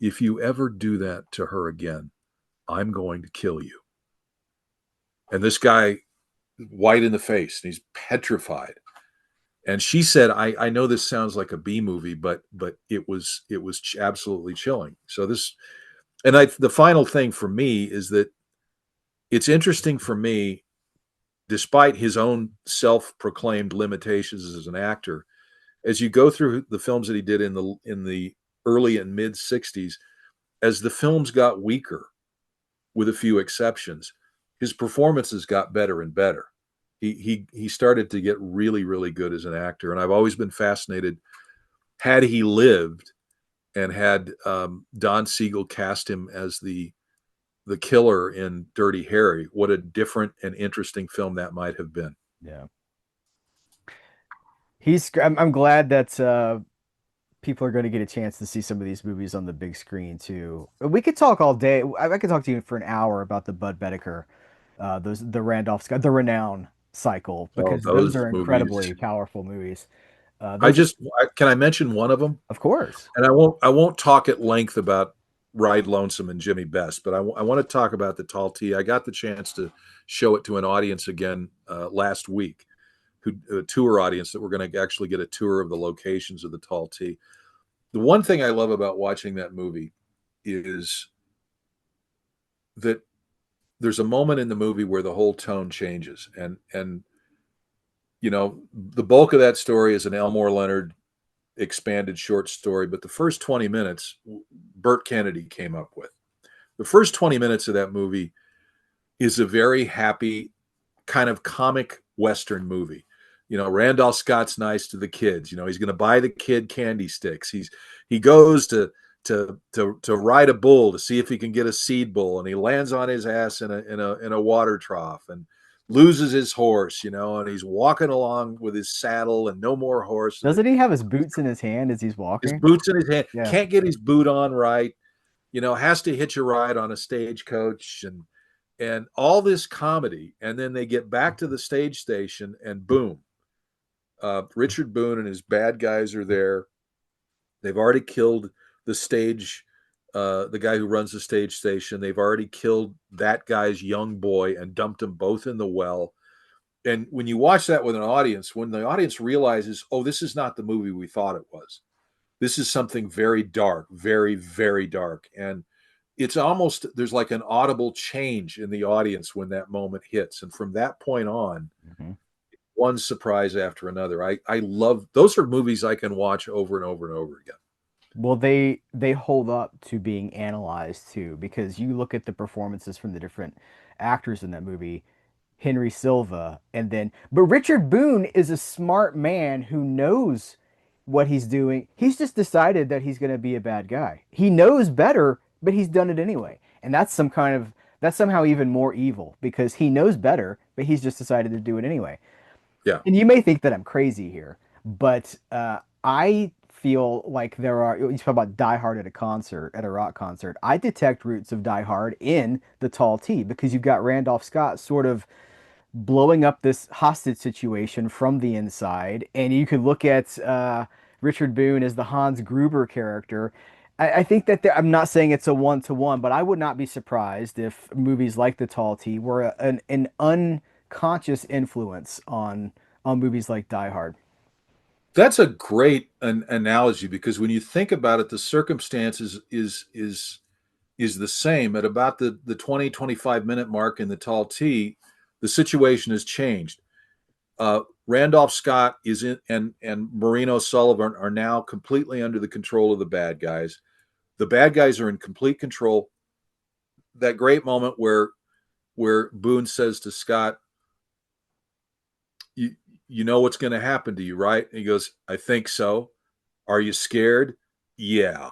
"If you ever do that to her again, I'm going to kill you." And this guy, white in the face, and he's petrified. And she said, I know this sounds like a B movie, but it was absolutely chilling. So the final thing for me is that it's interesting for me, despite his own self-proclaimed limitations as an actor, as you go through the films that he did in the early and mid '60s, as the films got weaker, with a few exceptions, his performances got better and better. He started to get really, really good as an actor, and I've always been fascinated. Had he lived and had Don Siegel cast him as the killer in Dirty Harry, what a different and interesting film that might have been. Yeah. I'm glad that people are going to get a chance to see some of these movies on the big screen too. We could talk all day. I could talk to you for an hour about the Bud Bedecker, the Randolph Scott, the Renown cycle, Oh, because those those are movies! incredibly powerful movies. I Those, just can I mention one of them? of course, And I won't talk at length about Ride Lonesome and Jimmy Best, but I want to talk about the Tall T. I got the chance to show it to an audience again last week, a tour audience that we're going to actually get a tour of the locations of the Tall T. The one thing I love about watching that movie is that there's a moment in the movie where the whole tone changes, and the bulk of that story is an Elmore Leonard expanded short story, but the first 20 minutes Burt Kennedy came up with. The first 20 minutes of that movie is a very happy kind of comic Western movie. Randolph Scott's nice to the kids. He's going to buy the kid candy sticks. He goes to ride a bull to see if he can get a seed bull, and he lands on his ass in a water trough and loses his horse. And he's walking along with his saddle and no more horse, and doesn't he have his boots in his hand as he's his walking? boots in his hand, Yeah. can't get his boot on right. Has to hitch a ride on a stagecoach, and all this comedy, and then they get back to the stage station, and boom, Richard Boone and his bad guys are there. They've already killed the stage, the guy who runs the stage station. They've already killed that guy's young boy and dumped them both in the well. And when you watch that with an audience, when the audience realizes, oh, this is not the movie we thought it was. This is something very dark, very, very dark. And it's almost, there's like an audible change in the audience when that moment hits. And from that point on, Mhm. one surprise after another. I love those are movies I can watch over and over and over again. Well, they hold up to being analyzed too, because you look at the performances from the different actors in that movie, Henry Silva, and then but Richard Boone is a smart man who knows what he's doing. He's just decided that he's going to be a bad guy. He knows better, but he's done it anyway. And that's somehow even more evil because he knows better, but he's just decided to do it anyway. Yeah, And you may think that I'm crazy here, but I feel like there are, you talk about Die Hard at a concert, at a rock concert. I detect roots of Die Hard in the Tall T because you've got Randolph Scott sort of blowing up this hostage situation from the inside. And you could look at Richard Boone as the Hans Gruber character. I think that I'm not saying it's a one-to-one, but I would not be surprised if movies like The Tall T were an unconscious influence on movies like Die Hard. that's a great analogy because when you think about it, the circumstances is the same at about the 20-25 minute mark in the tall T. The situation has changed. Randolph Scott is in, and Marino Sullivan are now completely under the control of the bad guys. The bad guys are in complete control. That great moment where Boone says to Scott, "You you know what's going to happen to you, right?" And he goes, "I think so. Are you scared?" Yeah,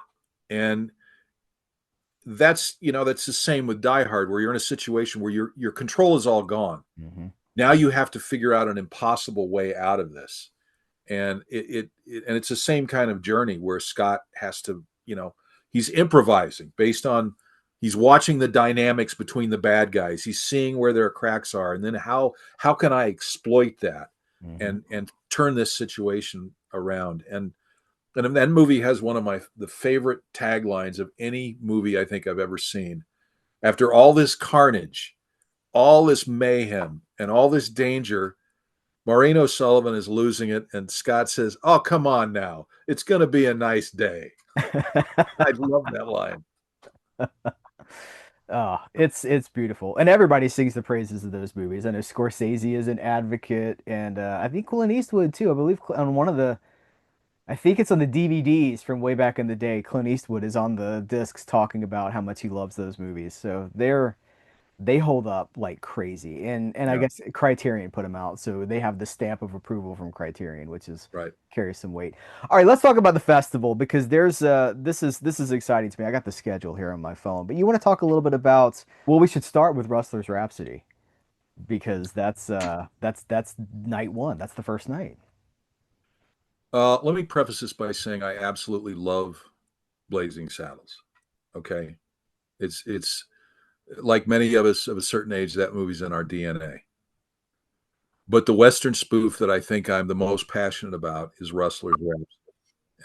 and that's the same with Die Hard, where you're in a situation where your control is all gone. Hmm. Now you have to figure out an impossible way out of this, and it's the same kind of journey where Scott has to, he's improvising based on he's watching the dynamics between the bad guys. He's seeing where their cracks are, and then how can I exploit that Hmm. and turn this situation around. And that movie has one of the favorite taglines of any movie I think I've ever seen. After all this carnage, all this mayhem, and all this danger, Maureen O'Sullivan is losing it, and Scott says, "Oh, come on now, it's going to be a nice day." I love that line. Oh, it's beautiful, and everybody sings the praises of those movies. I know Scorsese is an advocate, and I think Clint Eastwood too. I believe on one of the, I think it's on the DVDs from way back in the day. Clint Eastwood is on the discs talking about how much he loves those movies. So they hold up like crazy. And I Yeah, guess Criterion put them out, so they have the stamp of approval from Criterion, which is right. carries some weight. All right, let's talk about the festival because there's this is exciting to me. I got the schedule here on my phone, but you want to talk a little bit about, well, we should start with Rustler's Rhapsody because that's night one. That's the first night. Let me preface this by saying I absolutely love Blazing Saddles. Okay, it's like many of us of a certain age, that movie's in our DNA. But the Western spoof that I think I'm the most passionate about is Rustler's Rhapsody.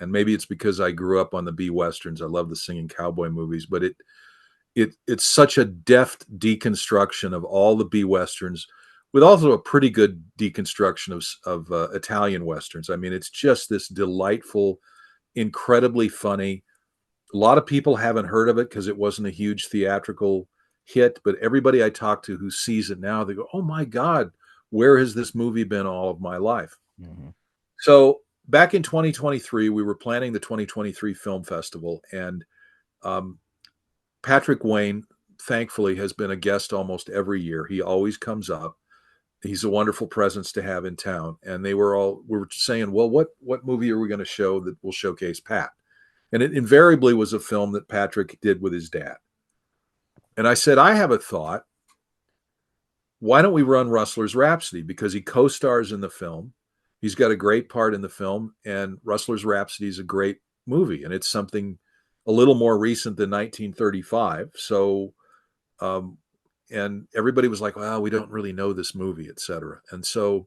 And maybe it's because I grew up on the B westerns. I love the singing cowboy movies, but it's such a deft deconstruction of all the B westerns, with also a pretty good deconstruction of Italian westerns. I mean, it's just this delightful, incredibly funny. A lot of people haven't heard of it because it wasn't a huge theatrical hit, but everybody I talk to who sees it now, they go, "Oh my God, where has this movie been all of my life?" Hmm. So back in 2023, we were planning the 2023 film festival, and um, Patrick Wayne, thankfully, has been a guest almost every year. He always comes up. He's a wonderful presence to have in town. And we were saying, well, what movie are we going to show that will showcase Pat? And it invariably was a film that Patrick did with his dad. And I said, I have a thought. Why don't we run Rustler's Rhapsody? Because he co-stars in the film. He's got a great part in the film, and Rustler's Rhapsody is a great movie, and it's something a little more recent than 1935. So, um, and everybody was like, "Well, we don't really know this movie, etc." And so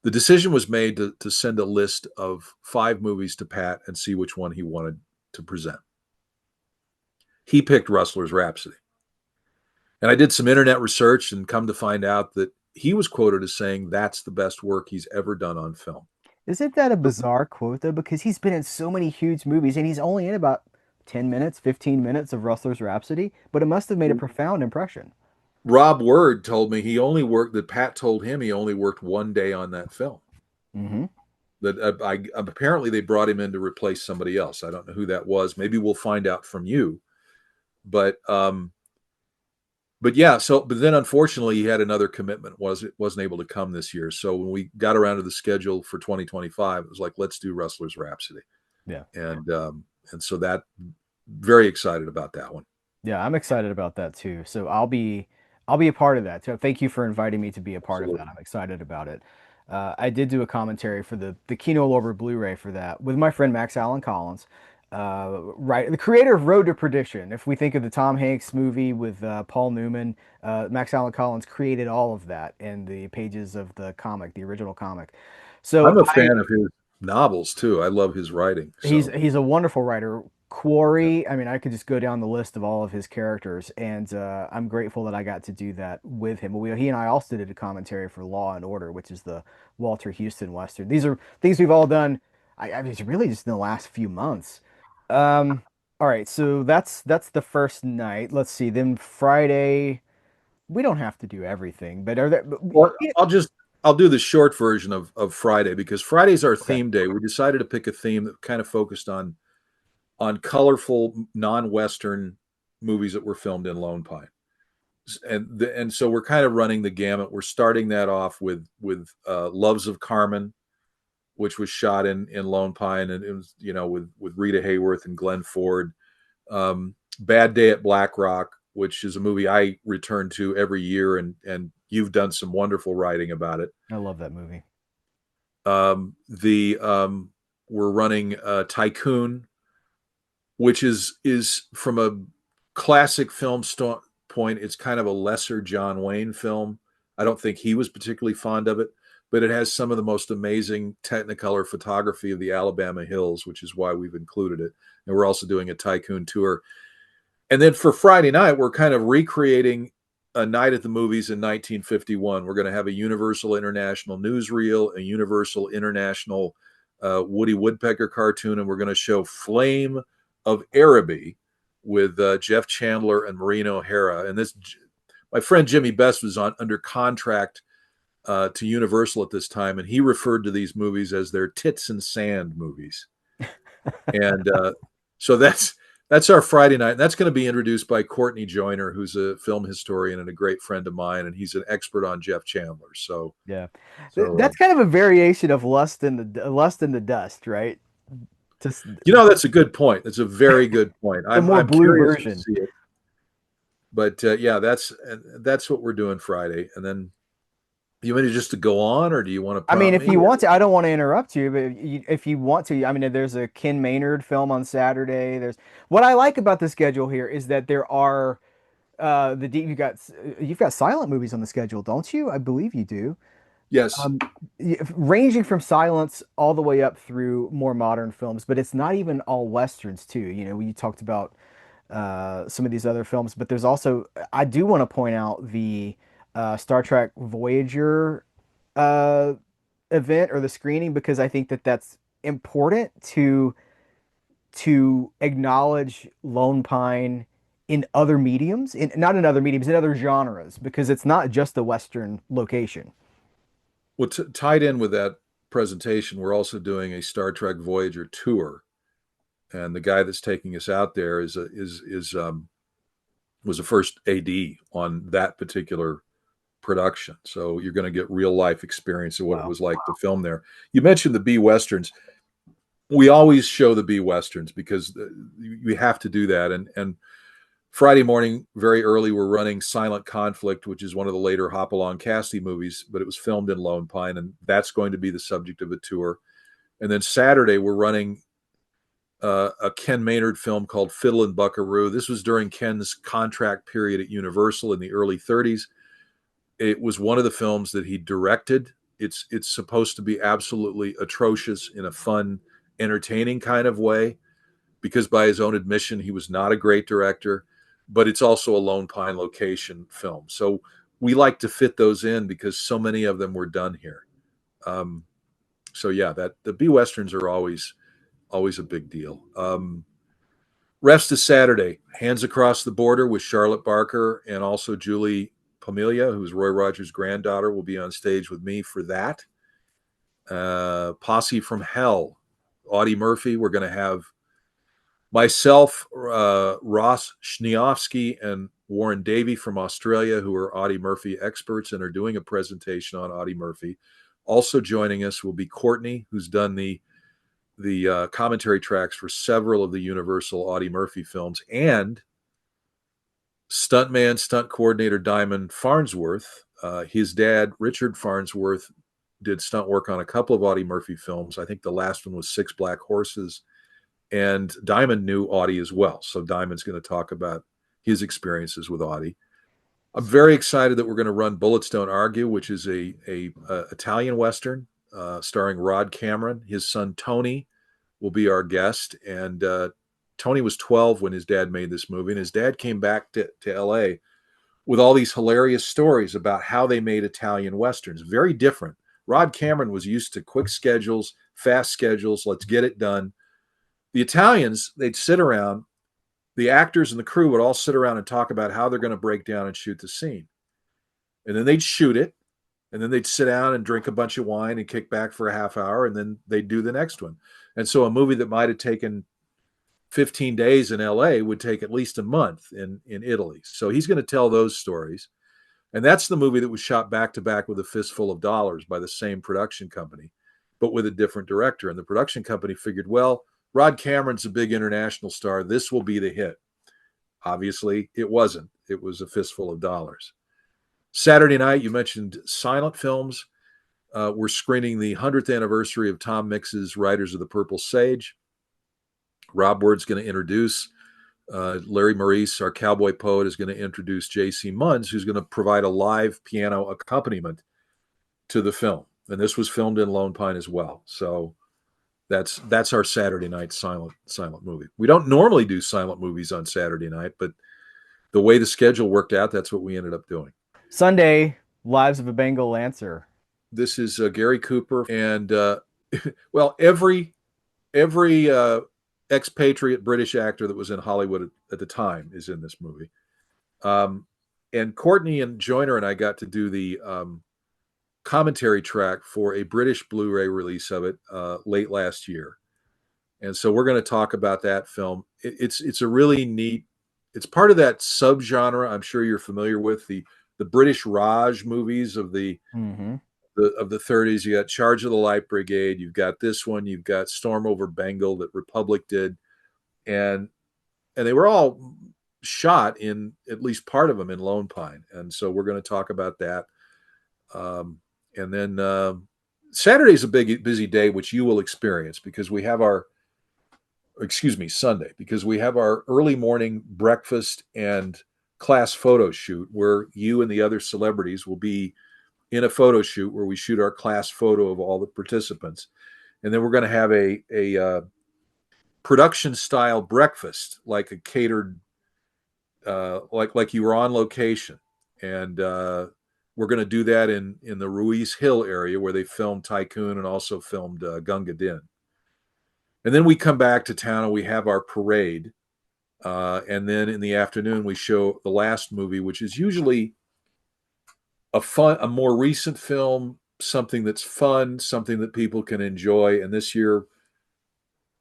the decision was made to send a list of 5 movies to Pat and see which one he wanted to present. He picked Rustler's Rhapsody. And I did some internet research and come to find out that he was quoted as saying that's the best work he's ever done on film. Isn't that a bizarre quote though? Because he's been in so many huge movies and he's only in about 10 minutes, 15 minutes of Rustler's Rhapsody, but it must have made a profound impression. Rob Word told me he only worked, that Pat told him he only worked one day on that film. Hmm. That apparently they brought him in to replace somebody else. I don't know who that was. Maybe we'll find out from you. But yeah. So but then unfortunately he had another commitment. Wasn't able to come this year. So when we got around to the schedule for 2025, it was like, let's do Wrestler's Rhapsody. Yeah. And so that, very excited about that one. Yeah, I'm excited about that too. So I'll be a part of that. So thank you for inviting me to be a part of that. Absolutely. I'm excited about it. I did do a commentary for the Kino Lorber Blu-ray for that with my friend Max Allen Collins, right, the creator of Road to Perdition. If we think of the Tom Hanks movie with Paul Newman, Max Allen Collins created all of that in the pages of the comic, the original comic. So I'm a I fan of his novels too. I love his writing. He's So he's a wonderful writer. Quarry, I mean, I could just go down the list of all of his characters, and I'm grateful that I got to do that with him. He and I also did a commentary for Law and Order, which is the Walter Houston Western. These are things we've all done. I mean, it's really just in the last few months. Um, all right, so that's the first night. Let's see. Then Friday, we don't have to do everything, but are there? well, Yeah, I'll do the short version of Friday, because Friday's our okay, theme day. We decided to pick a theme that kind of focused on colorful non-Western movies that were filmed in Lone Pine. And so we're kind of running the gamut. We're starting that off with Loves of Carmen, which was shot in Lone Pine, and it was, with Rita Hayworth and Glenn Ford. Bad Day at Black Rock, which is a movie I return to every year, and you've done some wonderful writing about it. I love that movie. The We're running Tycoon, which is from a classic film point. It's kind of a lesser John Wayne film. I don't think he was particularly fond of it, but it has some of the most amazing Technicolor photography of the Alabama hills, which is why we've included it. And we're also doing a Tycoon tour. And then for Friday night, we're kind of recreating A Night at the Movies in 1951. We're going to have a Universal International newsreel, a Universal International Woody Woodpecker cartoon, and we're going to show Flame of Araby with Jeff Chandler and Maureen O'Hara. And this, my friend Jimmy Best was under contract to Universal at this time, and he referred to these movies as their tits and sand movies. And so that's our Friday night. And that's going to be introduced by Courtney Joyner, who's a film historian and a great friend of mine, and he's an expert on Jeff Chandler. So, Yeah. so That's kind of a variation of Lust in the Dust, right? Just that's a good point. That's a very good point. the more I'm blue curious to version. see it, but yeah, that's what we're doing Friday. And then, you want me just to go on, or do you want to I mean, prompt if me? you want to, I don't want to interrupt you, but if you want to, I mean, there's a Ken Maynard film on Saturday. There's what I like about the schedule here is that there are you've got silent movies on the schedule, don't you? I believe you do. Yes. Um, Ranging from silence all the way up through more modern films, but it's not even all westerns too. We talked about some of these other films, but there's also I do want to point out the Star Trek Voyager uh, event or the screening because I think that that's important to acknowledge Lone Pine in other mediums, in not in other mediums, in other genres, because it's not just the Western location. Well, tied in with that presentation, we're also doing a Star Trek Voyager tour, and the guy that's taking us out there was a first AD on that particular production. So you're going to get real life experience of what it Wow. was like to film there. You mentioned the B westerns. We always show the B westerns because we have to do that. And Friday morning, very early, we're running Silent Conflict, which is one of the later Hopalong Cassidy movies, but it was filmed in Lone Pine, and that's going to be the subject of a tour. And then Saturday, we're running a Ken Maynard film called Fiddle and Buckaroo. This was during Ken's contract period at Universal in the early 30s. It was one of the films that he directed. It's supposed to be absolutely atrocious in a fun, entertaining kind of way, because by his own admission, he was not a great director, but it's also a Lone Pine location film. So we like to fit those in because so many of them were done here. Um, so yeah, that the B westerns are always a big deal. Rest is Saturday. Hands Across the Border with Charlotte Barker and also Julie Pamelia, who's Roy Rogers' granddaughter, will be on stage with me for that. Posse from Hell, Audie Murphy. We're going to have myself, Ross Schniofsky, and Warren Davey from Australia, who are Audie Murphy experts and are doing a presentation on Audie Murphy. Also joining us will be Courtney, who's done the commentary tracks for several of the Universal Audie Murphy films, and stuntman, stunt coordinator Diamond Farnsworth. His dad, Richard Farnsworth, did stunt work on a couple of Audie Murphy films. I think the last one was Six Black Horses. And Diamond knew Audie as well. So Diamond's going to talk about his experiences with Audie. I'm very excited that we're going to run Bullets Don't Argue, which is a Italian Western starring Rod Cameron. His son, Tony, will be our guest. And Tony was 12 when his dad made this movie. And his dad came back to LA with all these hilarious stories about how they made Italian Westerns. Very different. Rod Cameron was used to quick schedules, fast schedules, let's get it done. The Italians, they'd sit around, the actors and the crew would all sit around and talk about how they're going to break down and shoot the scene. And then they'd shoot it, and then they'd sit down and drink a bunch of wine and kick back for a half hour, and then they'd do the next one. And so a movie that might have taken 15 days in LA would take at least a month in Italy. So he's going to tell those stories. And that's the movie that was shot back to back with A Fistful of Dollars by the same production company, but with a different director. And the production company figured, well, Rod Cameron's a big international star. This will be the hit. Obviously, it wasn't. It was A Fistful of Dollars. Saturday night, you mentioned silent films. We're screening the 100th anniversary of Tom Mix's Riders of the Purple Sage. Rob Ward's going to introduce. Larry Maurice, our cowboy poet, is going to introduce J.C. Munns, who's going to provide a live piano accompaniment to the film. And this was filmed in Lone Pine as well. So that's our Saturday night silent movie. We don't normally do silent movies on Saturday night, but the way the schedule worked out, that's what we ended up doing. Sunday, Lives of a Bengal Lancer. This is Gary Cooper, and well, every expatriate British actor that was in Hollywood at the time is in this movie. And Courtney and Joyner and I got to do the commentary track for a British Blu-ray release of it late last year. And so we're going to talk about that film. It's a really neat, it's part of that subgenre I'm sure you're familiar with, the British Raj movies of the Mm-hmm. of the 30s. You got Charge of the Light Brigade, you've got this one, you've got Storm Over Bengal that Republic did, and they were all shot in at least part of them in Lone Pine. And so we're going to talk about that. And then Saturday's a big busy day, which you will experience because we have our Sunday, because we have our early morning breakfast and class photo shoot where you and the other celebrities will be in a photo shoot where we shoot our class photo of all the participants. And then we're going to have a production style breakfast, like a catered, like you were on location. And we're going to do that in the Ruiz Hill area where they filmed Tycoon and also filmed Gunga Din. And then we come back to town and we have our parade. And then in the afternoon, we show the last movie, which is usually a more recent film, something that's fun, something that people can enjoy. And this year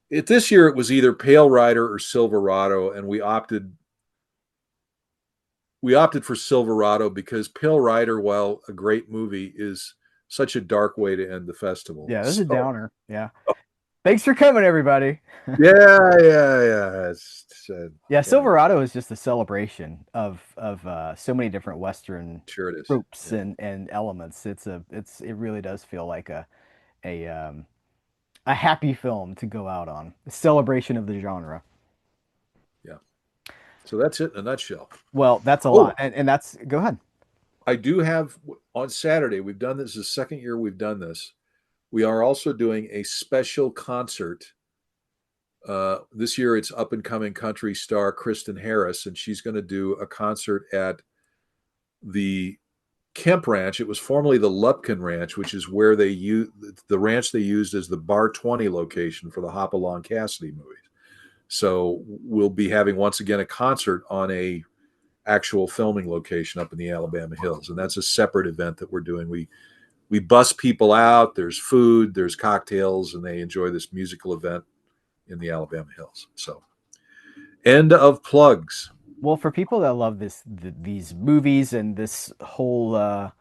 it was either Pale Rider or Silverado, and we opted for Silverado because Pale Rider, while a great movie, is such a dark way to end the festival. Yeah, this is a So downer. Yeah. Thanks for coming, everybody. yeah. Yeah, Yeah, Silverado is just a celebration of so many different Western sure it is. tropes Yeah, and elements. It really does feel like a a happy film to go out on. A celebration of the genre. yeah. So that's it in a nutshell. Well, that's a lot. Oh, And that's go ahead. I do have on Saturday. We've done this. The second year we've done this. We are also doing a special concert. This year it's up and coming country star Kristen Harris, and she's going to do a concert at the Kemp Ranch. It was formerly the Lupkin Ranch, which is where they used the ranch they used as the Bar 20 location for the Hopalong Cassidy movies. So we'll be having once again a concert on a actual filming location up in the Alabama hills, and that's a separate event that we're doing. we bus people out. There's food, there's cocktails, and they enjoy this musical event in the Alabama Hills. So, end of plugs. Well, for people that love these movies and this whole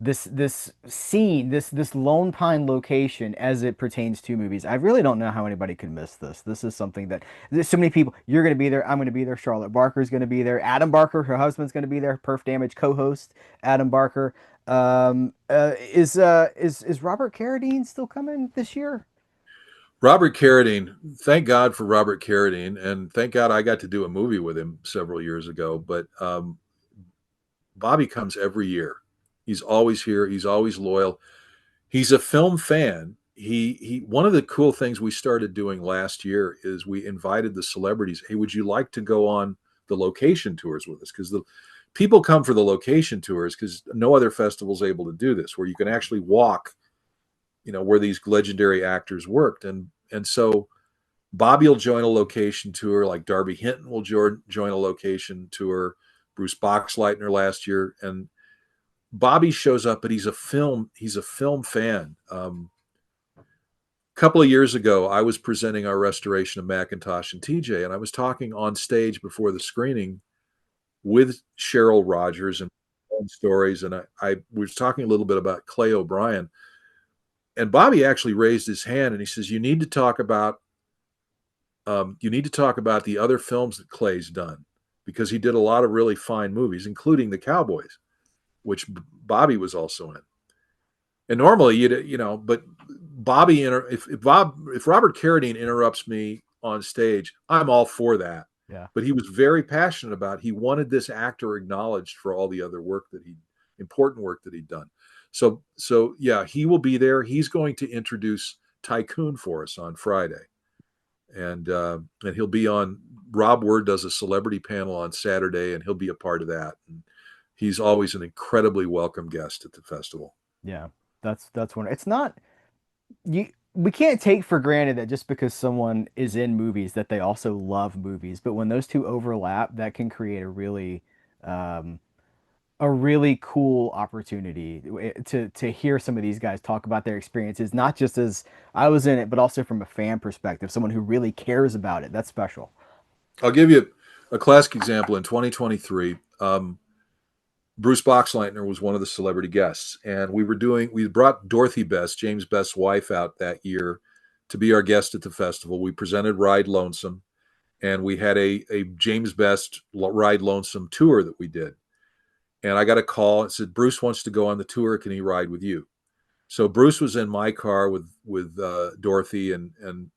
this scene, this Lone Pine location as it pertains to movies, I really don't know how anybody could miss this. This is something that there's so many people. You're going to be there. I'm going to be there. Charlotte Barker's going to be there. Adam Barker, her husband's going to be there. Perf Damage co-host Adam Barker. Is Robert Carradine still coming this year? Robert Carradine, thank God for Robert Carradine, and thank God I got to do a movie with him several years ago. But Bobby comes every year. He's always here. He's always loyal. He's a film fan. He one of the cool things we started doing last year is we invited the celebrities. Hey, would you like to go on the location tours with us? Because the people come for the location tours because no other festival is able to do this, where you can actually walk, where these legendary actors worked, and so Bobby will join a location tour, like Darby Hinton will join a location tour. Bruce Boxleitner last year, and Bobby shows up, but he's a film fan. A couple of years ago, I was presenting our restoration of Macintosh and TJ, and I was talking on stage before the screening with Cheryl Rogers and stories, and I was talking a little bit about Clay O'Brien, and Bobby actually raised his hand and he says, you need to talk about the other films that Clay's done because he did a lot of really fine movies, including The Cowboys, which Bobby was also in. And normally, but Bobby, if Robert Carradine interrupts me on stage, I'm all for that. Yeah. But he was very passionate about. He wanted this actor acknowledged for all the other important work that he'd done. So yeah, he will be there. He's going to introduce Tycoon for us on Friday, and he'll be on. Rob Word does a celebrity panel on Saturday, and he'll be a part of that. And he's always an incredibly welcome guest at the festival. Yeah. That's one. It's not you we can't take for granted that just because someone is in movies that they also love movies. But when those two overlap, that can create um, a really cool opportunity to hear some of these guys talk about their experiences, not just as I was in it, but also from a fan perspective, someone who really cares about it. That's special. I'll give you a classic example. In 2023, Bruce Boxleitner was one of the celebrity guests, and we brought Dorothy Best, James Best's wife, out that year to be our guest at the festival. We presented Ride Lonesome, and we had a James Best Ride Lonesome tour that we did. And I got a call and said, Bruce wants to go on the tour. Can he ride with you? So Bruce was in my car with Dorothy, and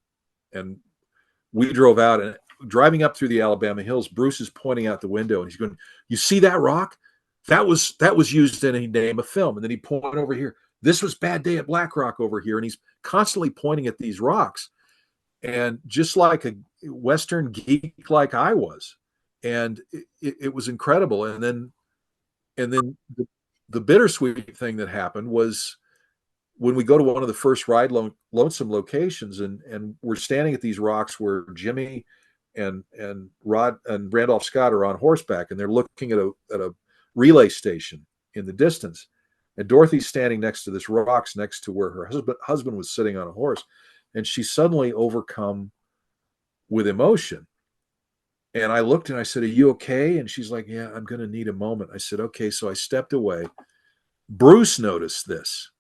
we drove out, and driving up through the Alabama hills, Bruce is pointing out the window and he's going, "You see that rock? That was used in a name of film." And then he pointed over here. This was Bad Day at Black Rock over here, and he's constantly pointing at these rocks. And just like a Western geek like I was, and it was incredible. And then the bittersweet thing that happened was when we go to one of the first lonesome locations, and we're standing at these rocks where Jimmy and Rod and Randolph Scott are on horseback, and they're looking at a relay station in the distance, and Dorothy's standing next to this rocks next to where her husband was sitting on a horse, and she's suddenly overcome with emotion. And I looked and I said, "Are you okay?" And she's like, "Yeah, I'm going to need a moment." I said, "Okay." So I stepped away. Bruce noticed this.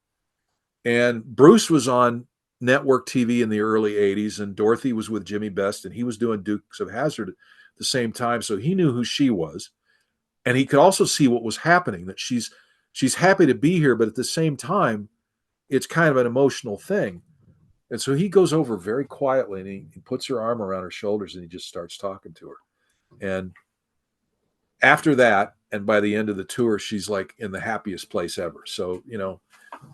And Bruce was on network TV in the early 80s, and Dorothy was with Jimmy Best, and he was doing Dukes of Hazzard at the same time. So he knew who she was. And he could also see what was happening, that she's happy to be here, but at the same time, it's kind of an emotional thing. And so he goes over very quietly and he puts her arm around her shoulders and he just starts talking to her. And after that, and by the end of the tour, she's like in the happiest place ever. So,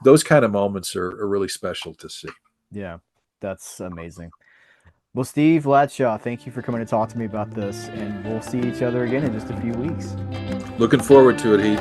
those kind of moments are really special to see. Yeah, that's amazing. Well, Steve Latshaw, thank you for coming to talk to me about this, and we'll see each other again in just a few weeks. Looking forward to it, Heath.